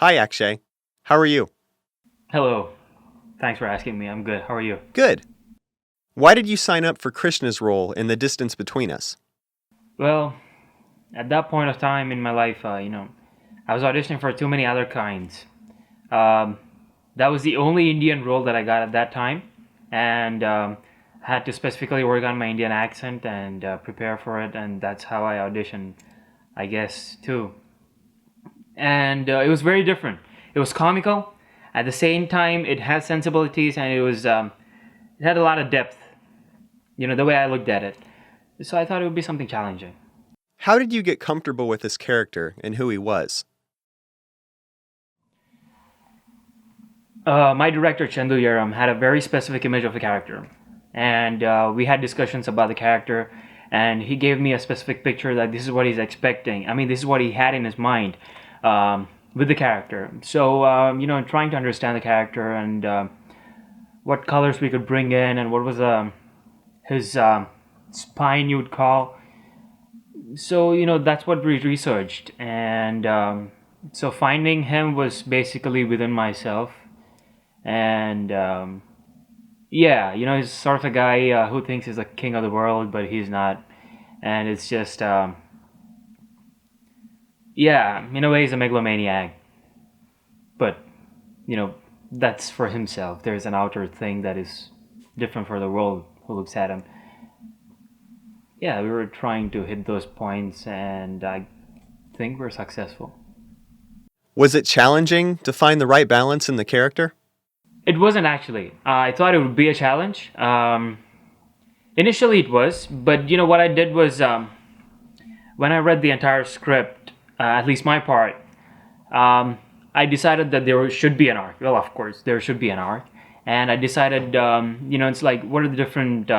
Hi, Akshay. How are you? Hello. Thanks for asking me. I'm good. How are you? Good. Why did you sign up for Krishna's role in The Distance Between Us? Well, at that point of time in my life, I was auditioning for too many other kinds. Um, that was the only Indian role that I got at that time, and had to specifically work on my Indian accent and prepare for it, and that's how I auditioned, I guess, too. And it was very different. It was comical. At the same time, it had sensibilities, and it had a lot of depth. The way I looked at it. So I thought it would be something challenging. How did you get comfortable with this character and who he was? My director Chandu Yaram had a very specific image of the character, and we had discussions about the character, and he gave me a specific picture that this is what he's expecting. I mean, this is what he had in his mind with the character. So trying to understand the character and what colors we could bring in, and what was his spine you would call. So that's what we researched, and so finding him was basically within myself. And yeah, he's sort of a guy who thinks he's the king of the world, but he's not. And it's just yeah, in a way he's a megalomaniac, but you know that's for himself. There's an outer thing that is different for the world who looks at him. Yeah, we were trying to hit those points, and I think we're successful. Was it challenging to find the right balance in the character? It wasn't actually. I thought it would be a challenge. Initially, it was, but what I did was when I read the entire script, at least my part, um, I decided that there should be an arc. Well, of course, there should be an arc, and I decided, it's like what are the different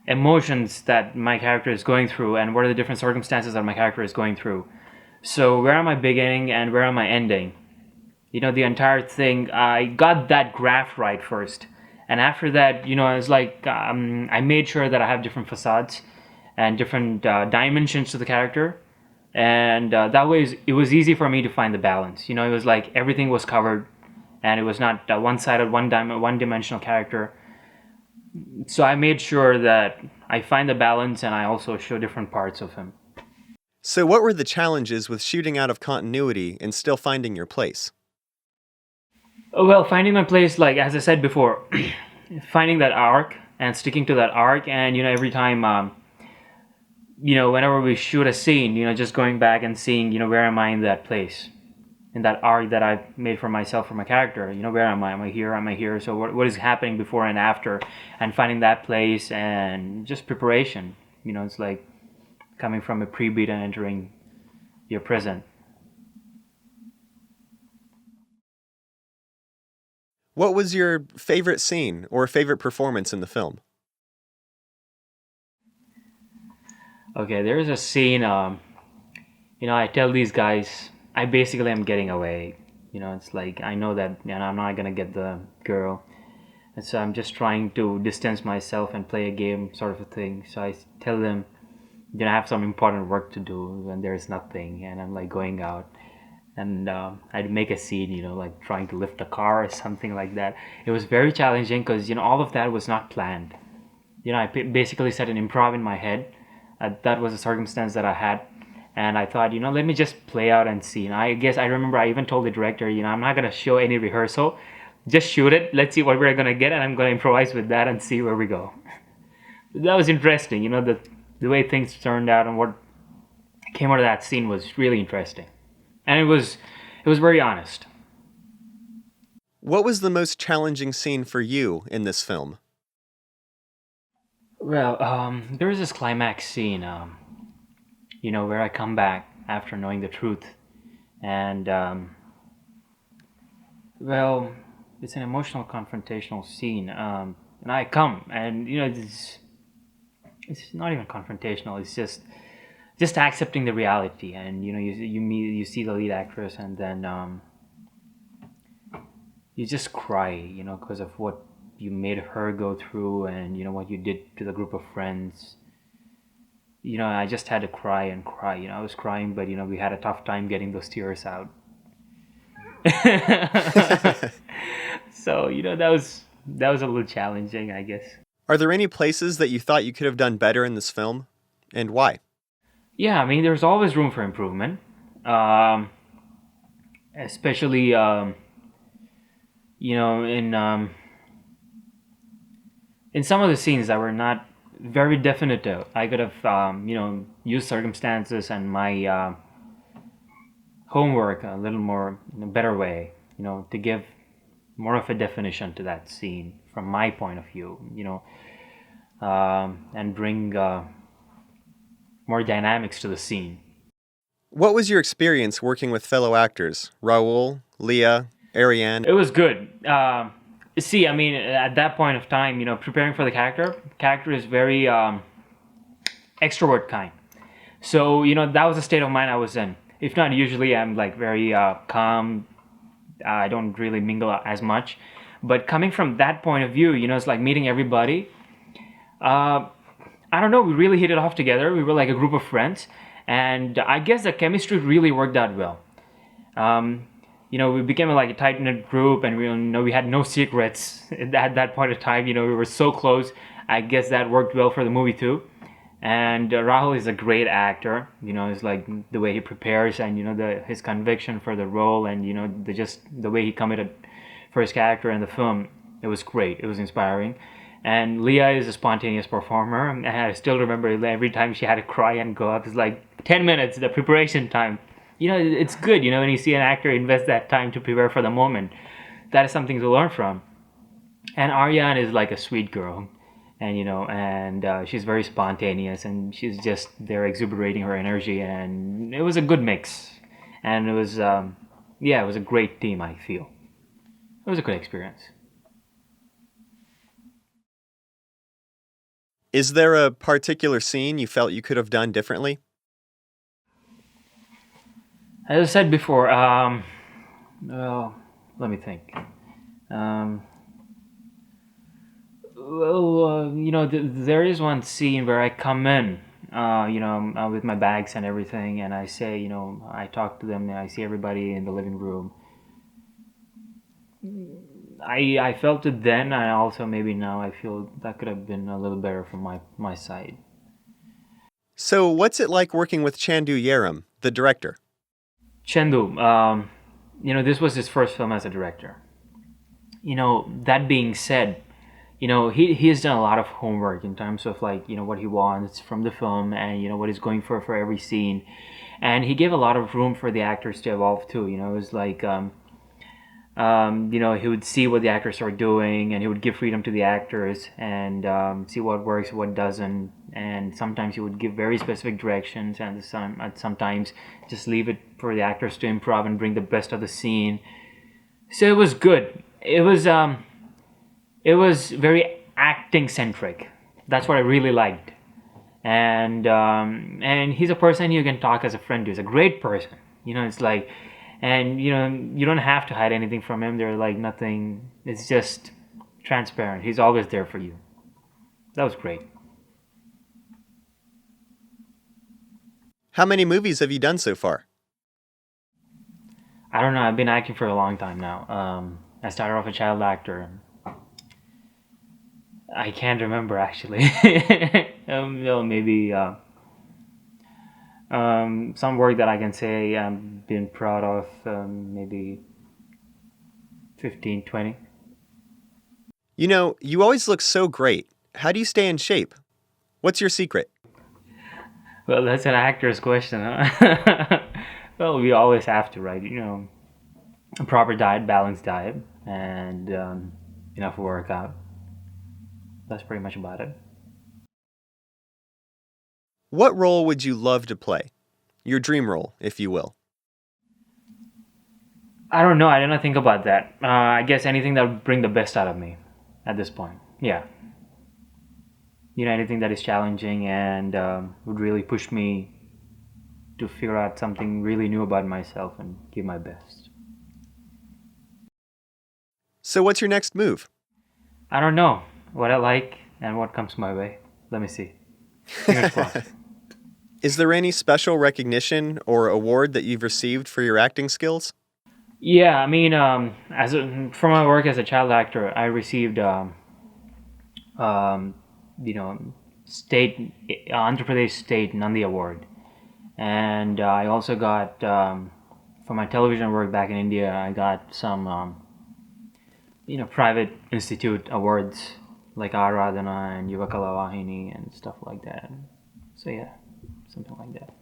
emotions that my character is going through, and what are the different circumstances that my character is going through. So where am I beginning and where am I ending? The entire thing, I got that graph right first, and after that, I was like, I made sure that I have different facades and different dimensions to the character, and that way it was easy for me to find the balance. It was like everything was covered, and it was not one-sided, one-dimensional character. So I made sure that I find the balance, and I also show different parts of him. So, what were the challenges with shooting out of continuity and still finding your place? Well, finding my place, like as I said before, finding that arc and sticking to that arc, and every time, whenever we shoot a scene, just going back and seeing, where am I in that place, in that arc that I've made for myself, for my character. Where am I? Am I here? Am I here? So what is happening before and after, and finding that place, and just preparation. It's like coming from a pre-beat and entering your present. What was your favorite scene or favorite performance in the film? Okay, there's a scene. I tell these guys I basically am getting away. It's like I know that I'm not gonna get the girl, and so I'm just trying to distance myself and play a game, sort of a thing. So I tell them, I have some important work to do when there's nothing, and I'm like going out, and I'd make a scene, like trying to lift a car or something like that. It was very challenging because all of that was not planned. I basically set an improv in my head. That was a circumstance that I had, and I thought, let me just play out and see. And I guess I remember I even told the director, I'm not gonna show any rehearsal, just shoot it. Let's see what we're gonna get, and I'm gonna improvise with that and see where we go. That was interesting. The way things turned out and what came out of that scene was really interesting, and it was very honest. What was the most challenging scene for you in this film? Well, there is this climax scene, where I come back after knowing the truth, and well, it's an emotional confrontational scene, and I come, and it's not even confrontational. It's just accepting the reality, and you see the lead actress, and then you just cry, because of what you made her go through, and what you did to the group of friends. I just had to cry and cry. I was crying, but we had a tough time getting those tears out. So that was a little challenging, I guess. Are there any places that you thought you could have done better in this film, and why? Yeah, I mean, there's always room for improvement, especially in some of the scenes that were not very definitive. I could have used circumstances and my homework a little more in a better way, to give more of a definition to that scene from my point of view, and bring more dynamics to the scene. What was your experience working with fellow actors, Raul, Leah, Ariane? It was good. See, I mean, at that point of time, preparing for the character is very extrovert kind. So, that was the state of mind I was in. If not, usually I'm like very calm. I don't really mingle as much. But coming from that point of view, it's like meeting everybody. I don't know, we really hit it off together. We were like a group of friends. And I guess the chemistry really worked out well. We became like a tight knit group, and we had no secrets at that point of time. We were so close. I guess that worked well for the movie too. And Rahul is a great actor. It's like the way he prepares, and his conviction for the role, and the way he committed for his character in the film. It was great. It was inspiring. And Leah is a spontaneous performer, and I still remember every time she had to cry and go up. It's like 10 minutes, the preparation time. It's good, when you see an actor invest that time to prepare for the moment. That is something to learn from. And Aryan is like a sweet girl, and she's very spontaneous, and she's just there exuberating her energy, and it was a good mix. And it was, it was a great team, I feel. It was a good experience. Is there a particular scene you felt you could have done differently? As I said before, well, let me think. There is one scene where I come in, with my bags and everything, and I say, I talk to them, and I see everybody in the living room. I felt it then, and also maybe now I feel that could have been a little better from my side. So, what's it like working with Chandu Yeram, the director? Chandu, this was his first film as a director. That being said, he has done a lot of homework in terms of like, what he wants from the film, and, what he's going for every scene. And he gave a lot of room for the actors to evolve too. It was like, he would see what the actors are doing, and he would give freedom to the actors, and see what works, what doesn't. And sometimes he would give very specific directions, and sometimes just leave it for the actors to improv and bring the best of the scene. So it was good. It was very acting centric. That's what I really liked. And he's a person you can talk as a friend to. He's a great person. It's like, and you don't have to hide anything from him. There's like nothing. It's just transparent. He's always there for you. That was great. How many movies have you done so far? I don't know. I've been acting for a long time now. I started off a child actor. I can't remember actually. Well, maybe some work that I can say I've been proud of. Maybe 15, 20. You always look so great. How do you stay in shape? What's your secret? Well, that's an actor's question, huh? Well, we always have to, right? A proper diet, balanced diet, and enough workout. That's pretty much about it. What role would you love to play? Your dream role, if you will. I don't know. I didn't think about that. I guess anything that would bring the best out of me at this point. Yeah. Anything that is challenging and would really push me to figure out something really new about myself and give my best. So what's your next move? I don't know what I like and what comes my way. Let me see. Fingers crossed. Is there any special recognition or award that you've received for your acting skills? Yeah, I mean, for my work as a child actor, I received, um, you know, state Andhra Pradesh State Nandi Award, and I also got for my television work back in India. I got some, private institute awards like Aradhana and Yuvakala Vahini and stuff like that. So yeah, something like that.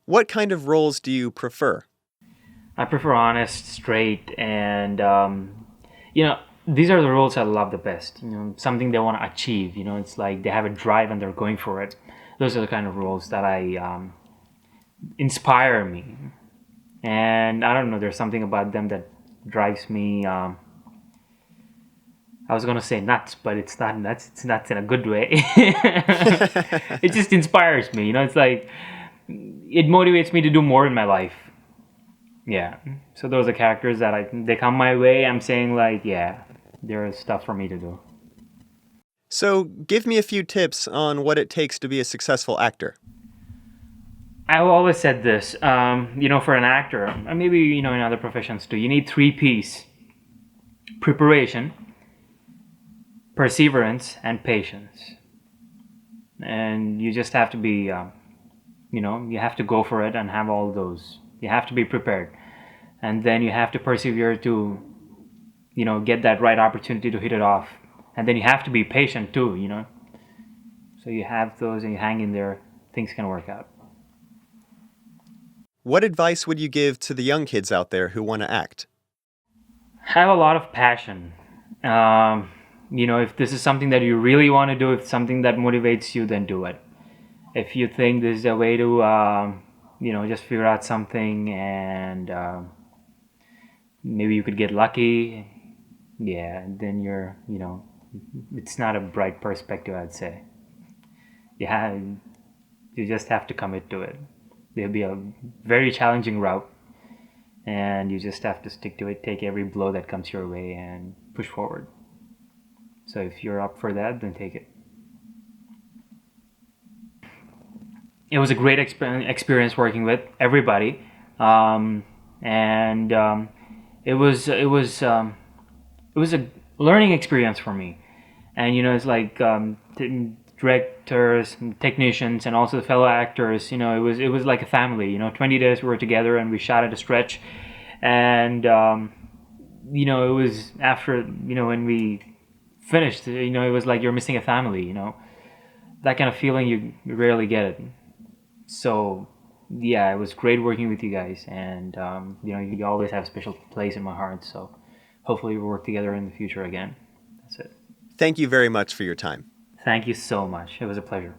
What kind of roles do you prefer? I prefer honest, straight, and you know, these are the roles I love the best. Something they want to achieve. It's like they have a drive and they're going for it. Those are the kind of roles that I inspire me. And I don't know, there's something about them that drives me. I was gonna say nuts, but it's not nuts. It's nuts in a good way. It just inspires me. It's like it motivates me to do more in my life. Yeah. So those are characters that they come my way. I'm saying like, yeah, there is stuff for me to do. So, give me a few tips on what it takes to be a successful actor. I've always said this. For an actor, and maybe in other professions too, you need three P's: preparation, perseverance, and patience. And you just have to be, you have to go for it and have all those. You have to be prepared, and then you have to persevere to get that right opportunity to hit it off, and then you have to be patient too. So you have those and you hang in there, things can work out. What advice would you give to the young kids out there who want to act? Have a lot of passion. If this is something that you really want to do, if it's something that motivates you, then do it. If you think this is a way to just figure out something and maybe you could get lucky, yeah, then it's not a bright perspective, I'd say. Yeah, you just have to commit to it. There'll be a very challenging route, and you just have to stick to it, take every blow that comes your way, and push forward. So if you're up for that, then take it. It was a great experience working with everybody, and it was a learning experience for me. And it's like directors, and technicians, and also the fellow actors. It was like a family. 20 days we were together and we shot at a stretch, and it was after when we finished. It was like you're missing a family. That kind of feeling you rarely get it. So yeah, it was great working with you guys, and you always have a special place in my heart. So hopefully we'll work together in the future again. That's it. Thank you very much for your time. Thank you so much. It was a pleasure.